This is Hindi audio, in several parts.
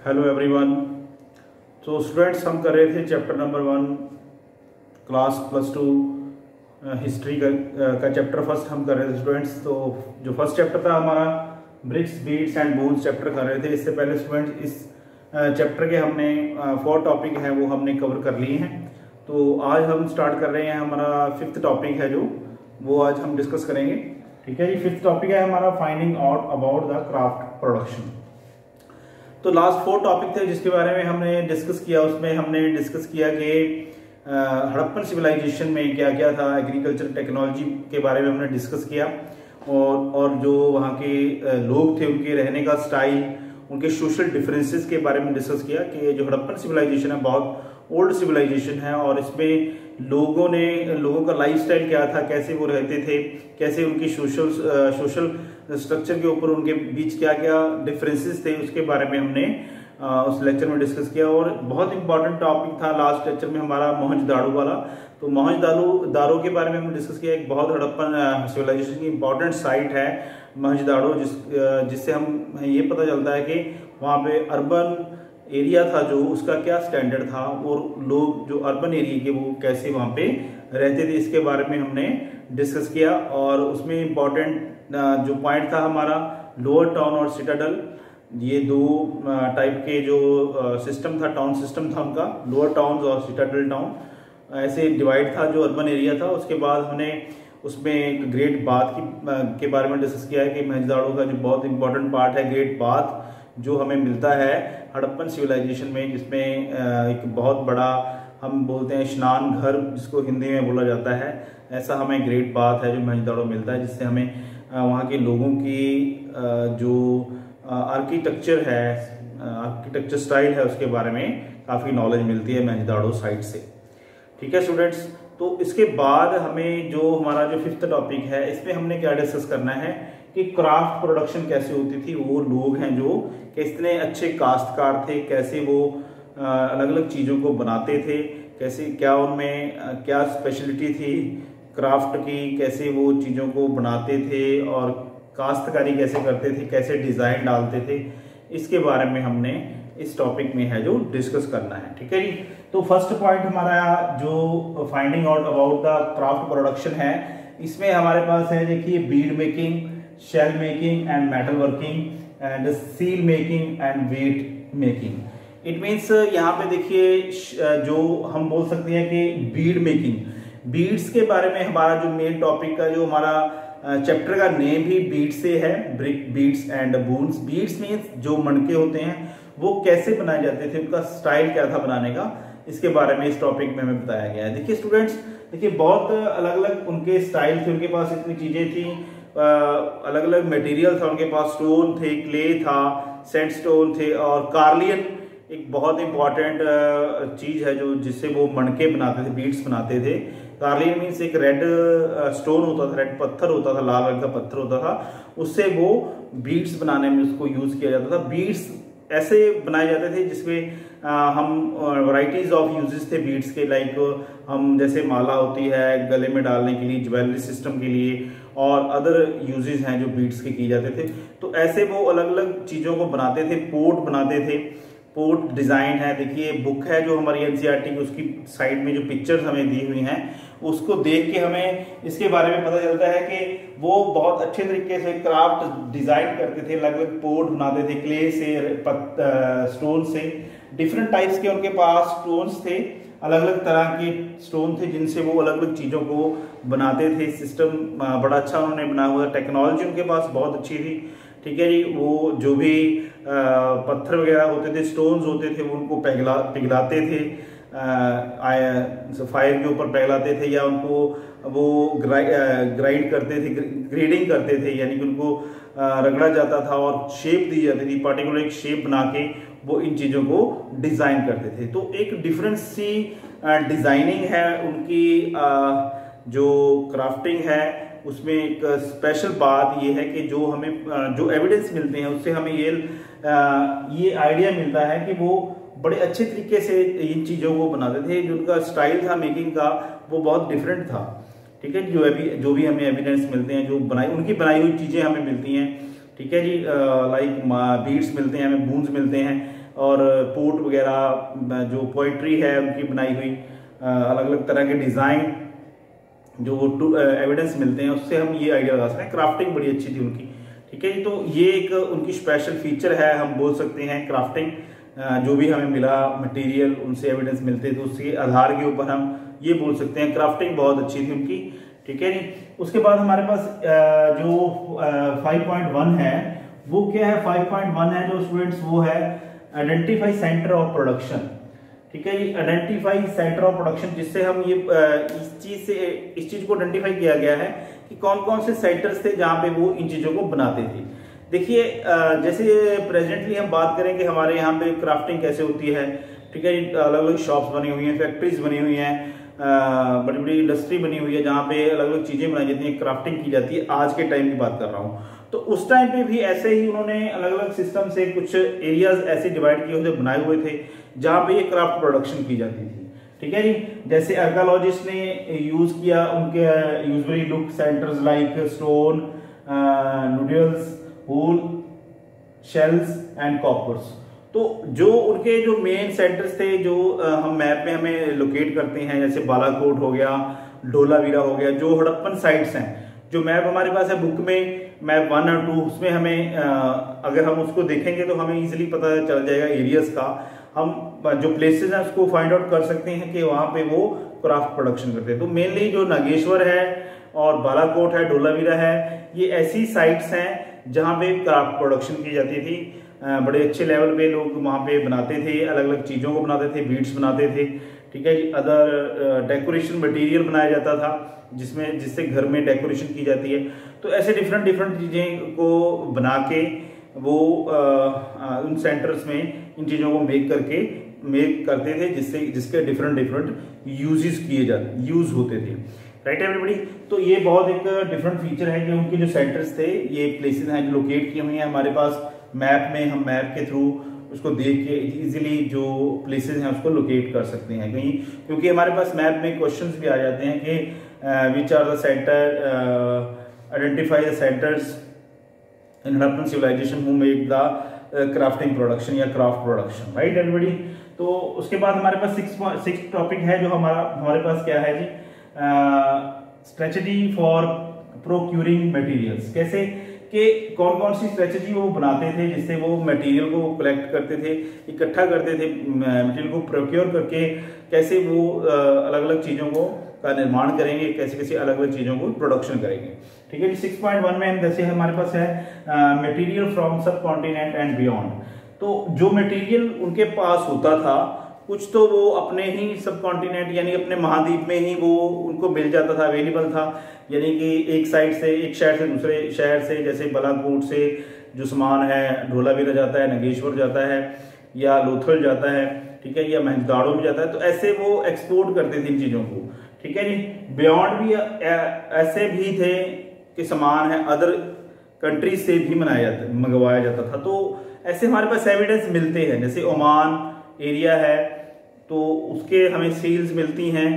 Hello everyone. तो स्टूडेंट्स, हम कर रहे थे चैप्टर नंबर 1 क्लास +2 हिस्ट्री का चैप्टर फर्स्ट हम कर रहे थे स्टूडेंट्स। तो जो फर्स्ट चैप्टर था हमारा bricks beads and bones chapter कर रहे थे। इससे पहले स्टूडेंट्स इस चैप्टर के हमने 4 टॉपिक हैं वो हमने कवर कर लिए हैं। तो आज हम स्टार्ट कर रहे हैं, हमारा 5th टॉपिक है जो वो आज हम डिस्कस करेंगे। ठीक है जी। 5th टॉपिक है हमारा finding out about the craft production. तो लास्ट 4 टॉपिक थे जिसके बारे में हमने डिस्कस किया। उसमें हमने डिस्कस किया कि हड़प्पन सिविलाइजेशन में क्या क्या था, एग्रीकल्चर टेक्नोलॉजी के बारे में हमने डिस्कस किया और जो वहाँ के लोग थे उनके रहने का स्टाइल, उनके सोशल डिफरेंसेस के बारे में डिस्कस किया कि जो हड़प्पन सिविलाइजेशन है बहुत ओल्ड सिविलाइजेशन है और इसमें लोगों का लाइफस्टाइल क्या था, कैसे वो रहते थे, कैसे उनकी सोशल स्ट्रक्चर के ऊपर उनके बीच क्या क्या डिफरेंसेस थे, उसके बारे में हमने उस लेक्चर में डिस्कस किया। और बहुत इंपॉर्टेंट टॉपिक था लास्ट लेक्चर में हमारा मोहनजोदाड़ो वाला। तो मोहनजोदाड़ो के बारे में हमने डिस्कस किया। एक बहुत हड़प्पन सिविलाइजेशन की इंपॉर्टेंट साइट है मोहनजोदाड़ो, जिससे हम ये पता चलता है कि वहाँ पे अर्बन एरिया था जो उसका क्या स्टैंडर्ड था और लोग जो अर्बन एरिया के वो कैसे वहाँ पे रहते थे, इसके बारे में हमने डिस्कस किया। और उसमें इम्पोर्टेंट जो पॉइंट था हमारा लोअर टाउन और सिटाडल, ये 2 टाइप के जो सिस्टम था, टाउन सिस्टम था उनका, लोअर टाउन और सिटाडल टाउन, ऐसे डिवाइड था जो अर्बन एरिया था। उसके बाद हमने उसमें एक ग्रेट बाथ के बारे में डिस्कस किया है कि मोहनजोदाड़ो का जो बहुत इंपॉर्टेंट पार्ट है ग्रेट बाथ जो हमें मिलता है हड़प्पन सिविलाइजेशन में, जिसमें एक बहुत बड़ा हम बोलते हैं स्नान घर जिसको हिंदी में बोला जाता है, ऐसा हमें ग्रेट बाथ है जो मोहनजोदाड़ो मिलता है, जिससे हमें वहाँ के लोगों की जो आर्किटेक्चर है, आर्किटेक्चर स्टाइल है, उसके बारे में काफ़ी नॉलेज मिलती है मोहनजोदाड़ो साइट से। ठीक है स्टूडेंट्स। तो इसके बाद हमें जो हमारा जो 5th टॉपिक है इसमें हमने क्या डिस्कस करना है कि क्राफ्ट प्रोडक्शन कैसे होती थी, वो लोग हैं जो कितने अच्छे काश्तकार थे, कैसे वो अलग अलग चीज़ों को बनाते थे, कैसे क्या उनमें क्या स्पेशलिटी थी क्राफ्ट की, कैसे वो चीज़ों को बनाते थे और काश्तकारी कैसे करते थे, कैसे डिज़ाइन डालते थे, इसके बारे में हमने इस टॉपिक में है जो डिस्कस करना है। ठीक है जी। तो फर्स्ट पॉइंट हमारा जो finding out about the craft production है, इसमें हमारे पास है देखिए bead making, shell making and metal working and seal making and weight making. It means यहाँ पे देखिए जो हम बोल सकते हैं कि बीड मेकिंग, बीड्स के बारे में हमारा जो मेन टॉपिक का जो हमारा चैप्टर का नेम भी बीड से है, brick beads and bones. Beads means जो मणके होते हैं वो कैसे बनाए जाते थे, उनका स्टाइल क्या था बनाने का, इसके बारे में इस टॉपिक में हमें बताया गया है। देखिए स्टूडेंट्स, देखिए बहुत अलग अलग उनके स्टाइल थे, उनके पास इतनी चीजें थी, अलग अलग मटेरियल था उनके पास, स्टोन थे, क्ले था, सैंडस्टोन थे और कार्लियन एक बहुत इंपॉर्टेंट चीज है जो जिससे वो मणके बनाते थे, बीड्स बनाते थे। कार्लियन मीन्स एक रेड स्टोन होता था, रेड पत्थर होता था, लाल रंग का पत्थर होता था, उससे वो बीड्स बनाने में उसको यूज किया जाता था। बीड्स ऐसे बनाए जाते थे जिसमें हम वैरायटीज ऑफ यूजेस थे बीड्स के, लाइक हम जैसे माला होती है गले में डालने के लिए, ज्वेलरी सिस्टम के लिए और अदर यूजेस हैं जो बीड्स के किए जाते थे। तो ऐसे वो अलग अलग चीज़ों को बनाते थे, पोर्ट बनाते थे, पोर्ट डिज़ाइन है। देखिए बुक है जो हमारी एनसीईआरटी की, उसकी साइड में जो पिक्चर्स हमें दी हुई हैं उसको देख के हमें इसके बारे में पता चलता है कि वो बहुत अच्छे तरीके से क्राफ्ट डिज़ाइन करते थे, अलग अलग पोर्ट बनाते थे, क्ले से, स्टोन से, डिफरेंट टाइप्स के उनके पास स्टोन्स थे, अलग अलग तरह के स्टोन थे जिनसे वो अलग अलग चीज़ों को बनाते थे। सिस्टम बड़ा अच्छा उन्होंने बनाया हुआ, टेक्नोलॉजी उनके पास बहुत अच्छी थी। ठीक है जी। वो जो भी पत्थर वगैरह होते थे, स्टोन्स होते थे, वो उनको पिघलाते थे, फायर के ऊपर पिघलाते थे या उनको वो ग्राइंड करते थे, ग्रेडिंग करते थे, यानी कि उनको रगड़ा जाता था और शेप दी जाती थी, पर्टिकुलर एक शेप बना के वो इन चीज़ों को डिज़ाइन करते थे। तो एक डिफरेंट सी डिज़ाइनिंग है उनकी, जो क्राफ्टिंग है उसमें एक स्पेशल बात ये है कि जो हमें जो एविडेंस मिलते हैं उससे हमें ये आइडिया मिलता है कि वो बड़े अच्छे तरीके से इन चीज़ों को बनाते थे। जो उनका स्टाइल था मेकिंग का वो बहुत डिफरेंट था। ठीक है। जो भी हमें एविडेंस मिलते हैं, जो उनकी बनाई हुई चीज़ें हमें मिलती हैं। ठीक है जी। लाइक बीड्स मिलते हैं हमें, बून्स मिलते हैं, और पोर्ट वगैरह, जो पोइट्री है उनकी बनाई हुई, अलग अलग तरह के डिज़ाइन जो एविडेंस मिलते हैं, उससे हम ये आइडिया लगा सकते हैं। क्राफ्टिंग बड़ी अच्छी थी उनकी, ठीक है जी। तो ये एक उनकी स्पेशल फीचर है, हम बोल सकते हैं क्राफ्टिंग। जो भी हमें मिला मटेरियल, उनसे एविडेंस मिलते तो उसके आधार के ऊपर हम ये बोल सकते हैं क्राफ्टिंग बहुत अच्छी थी उनकी, ठीक है जी। उसके बाद हमारे पास जो 5.1 है वो क्या है? 5.1 है जो स्टूडेंट्स, वो है आइडेंटिफाई सेंटर ऑफ प्रोडक्शन, ठीक है जी। आइडेंटिफाई सेंटर ऑफ प्रोडक्शन, जिससे हम ये इस चीज को आइडेंटिफाई किया गया है कि कौन कौन से सेंटर्स थे जहां पे वो इन चीजों को बनाते थे। देखिए जैसे प्रेजेंटली हम बात करें कि हमारे यहाँ पे क्राफ्टिंग कैसे होती है, ठीक है जी। अलग अलग शॉप्स बनी हुई हैं, फैक्ट्रीज बनी हुई हैं, बड़ी बड़ी इंडस्ट्री बनी हुई है जहाँ पे अलग अलग चीजें बनाई जाती हैं, क्राफ्टिंग की जाती है। आज के टाइम की बात कर रहा हूँ, तो उस टाइम पे भी ऐसे ही उन्होंने अलग अलग सिस्टम से कुछ एरियाज ऐसे डिवाइड किए हुए बनाए हुए थे जहाँ पे ये क्राफ्ट प्रोडक्शन की जाती थी, ठीक है जी। जैसे आर्कियोलॉजिस्ट ने यूज किया, उनके usually look centres like stone, noodles, whole shells and coppers. तो जो उनके जो मेन सेंटर्स थे जो हम मैप में हमें लोकेट करते हैं, जैसे बालाकोट हो गया, धोलावीरा हो गया, जो हड़प्पन साइट्स हैं, जो मैप हमारे पास है बुक में, मैप 1 और 2, उसमें हमें अगर हम उसको देखेंगे तो हमें इजीली पता चल जाएगा एरियाज का। हम जो प्लेसेस हैं उसको फाइंड आउट कर सकते हैं कि वहां पे वो क्राफ्ट प्रोडक्शन करते हैं। तो मेनली जो नागेश्वर है और बालाकोट है, धोलावीरा है, ये ऐसी साइट्स हैं जहां पे क्राफ्ट प्रोडक्शन की जाती थी। बड़े अच्छे लेवल पे लोग वहां पे बनाते थे, अलग अलग चीजों को बनाते थे, बीड्स बनाते थे, ठीक है जी। अदर डेकोरेशन मटेरियल बनाया जाता था जिससे घर में डेकोरेशन की जाती है। तो ऐसे डिफरेंट डिफरेंट चीजें को बना के वो उन सेंटर्स में इन चीजों को मेक करते थे, जिसके डिफरेंट डिफरेंट यूज होते थे, राइट एवरीबॉडी। तो ये बहुत एक डिफरेंट फीचर है कि उनके जो सेंटर्स थे, ये प्लेसेस हैं जो लोकेट किए हुए हैं हमारे पास मैप में। हम मैप के थ्रू उसको देख के इजीली जो प्लेसेस हैं उसको लोकेट कर सकते हैं कहीं, क्योंकि हमारे पास मैप में क्वेश्चंस भी आ जाते हैं कि which are the centre, identify the centres in Harappan civilisation who made the crafting production या क्राफ्ट प्रोडक्शन, राइट एवरीबॉडी। तो उसके बाद हमारे पास सिक्स टॉपिक है जो हमारे पास क्या है जी, स्ट्रेटजी फॉर प्रोक्यूरिंग मटेरियल्स। कैसे कि कौन कौन सी स्ट्रेटजी वो बनाते थे जिससे वो मटेरियल को कलेक्ट करते थे, इकट्ठा करते थे, मटेरियल को प्रोक्योर करके कैसे वो अलग अलग चीजों को का निर्माण करेंगे, कैसे कैसे अलग अलग चीजों को प्रोडक्शन करेंगे, ठीक है जी। 6.1 में जैसे हमारे पास है मटेरियल फ्रॉम सब कॉन्टिनेंट एंड बियॉन्ड। तो जो मटेरियल उनके पास होता था, कुछ तो वो अपने ही सब कॉन्टिनेंट यानी अपने महाद्वीप में ही वो उनको मिल जाता था, अवेलेबल था। यानी कि एक शहर से दूसरे शहर से, जैसे बालाकोट से जो सामान है धोलावीरा जाता है, नागेश्वर जाता है, या लोथल जाता है, ठीक है, या महंजदाड़ो में जाता है, तो ऐसे वो एक्सपोर्ट करते थे इन चीजों को, ठीक है जी। बियॉन्ड भी ऐसे भी थे कि सामान है अदर कंट्रीज से भी मंगवाया जाता था। तो ऐसे हमारे पास एविडेंस मिलते हैं, जैसे ओमान एरिया है तो उसके हमें सील्स मिलती हैं,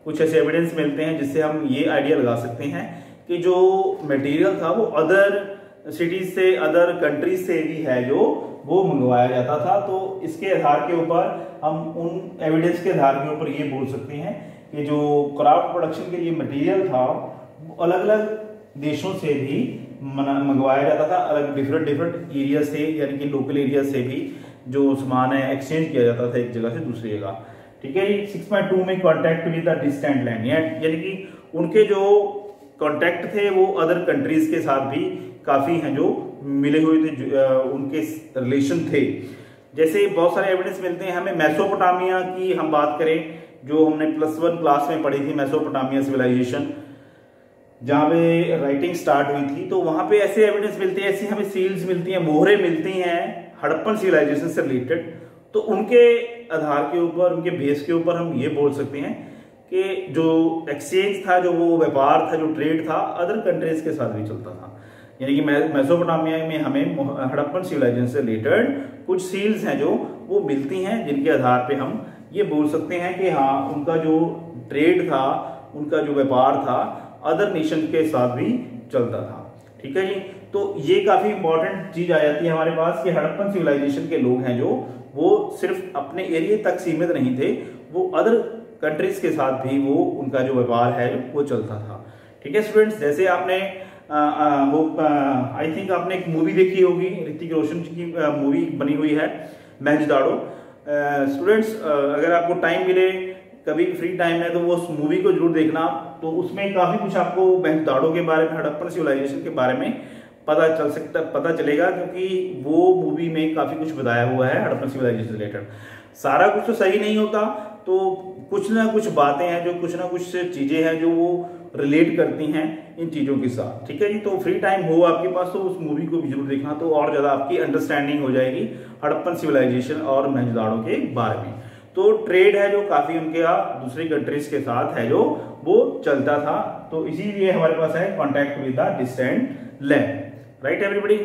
कुछ ऐसे एविडेंस मिलते हैं जिससे हम ये आइडिया लगा सकते हैं कि जो मटेरियल था वो अदर सिटीज से, अदर कंट्रीज से भी है जो वो मंगवाया जाता था। तो इसके आधार के ऊपर हम उन एविडेंस के आधार के ऊपर ये बोल सकते हैं कि जो क्राफ्ट प्रोडक्शन के लिए मटेरियल था वो अलग अलग देशों से भी मंगवाया जाता था, अलग डिफरेंट एरिया से, यानी कि लोकल एरिया से भी जो सामान है एक्सचेंज किया जाता था एक जगह से दूसरी जगह, ठीक है जी। 6.2 में contact with the distant land, यानी कि उनके जो कॉन्टैक्ट थे वो अदर कंट्रीज के साथ भी काफी हैं जो मिले हुए थे, उनके रिलेशन थे। जैसे बहुत सारे एविडेंस मिलते हैं हमें मेसोपोटामिया की, हम बात करें जो हमने +1 क्लास में पढ़ी थी, मेसोपोटामिया सिविलाइजेशन, जहाँ पे राइटिंग स्टार्ट हुई थी, तो वहां पे ऐसे एविडेंस मिलते हैं, ऐसी हमें सील्स मिलती हैं, मोहरें मिलती हैं हड़प्पन सिविलाइजेशन से रिलेटेड। तो उनके आधार के ऊपर, उनके बेस के ऊपर हम ये बोल सकते हैं कि जो एक्सचेंज था, जो वो व्यापार था, जो ट्रेड था, अदर कंट्रीज के साथ भी चलता था। यानी कि मेसोपोटामिया में हमें हड़प्पन सिविलाइजेशन से रिलेटेड कुछ सील्स हैं जो वो मिलती हैं, जिनके आधार पे हम ये बोल सकते हैं कि हाँ, उनका जो ट्रेड था, उनका जो व्यापार था, अदर नेशन के साथ भी चलता था, ठीक है जी। तो ये काफी इंपॉर्टेंट चीज आ जाती है हमारे पास कि हड़प्पन सिविलाइजेशन के लोग हैं जो वो सिर्फ अपने एरिया तक सीमित नहीं थे, वो अदर कंट्रीज के साथ भी वो उनका जो व्यापार है वो चलता था। ठीक है स्टूडेंट्स, जैसे आपने आई थिंक आपने एक मूवी देखी होगी, ऋतिक रोशन की मूवी बनी हुई है मोहनजोदाड़ो। स्टूडेंट्स अगर आपको टाइम मिले, कभी फ्री टाइम है, तो वो उस मूवी को जरूर देखना। तो उसमें काफी कुछ आपको मोहनजोदाड़ो के बारे में, हड़प्पन सिविलाइजेशन के बारे में पता चलेगा, क्योंकि वो मूवी में काफी कुछ बताया हुआ है हड़प्पन सिविलाइजेशन से रिलेटेड। सारा कुछ तो सही नहीं होता, तो कुछ ना कुछ बातें हैं, जो कुछ ना कुछ चीजें हैं जो वो रिलेट करती हैं इन चीजों के साथ। ठीक है जी, तो फ्री टाइम हो आपके पास तो उस मूवी को भी जरूर देखना, तो और ज्यादा आपकी अंडरस्टैंडिंग हो जाएगी हड़प्पन सिविलाइजेशन और मोहनजोदाड़ो के बारे में। तो ट्रेड है जो काफी उनके यहाँ दूसरी कंट्रीज के साथ है जो वो चलता था, तो इसीलिए हमारे पास है contact with the distant land. Right everybody.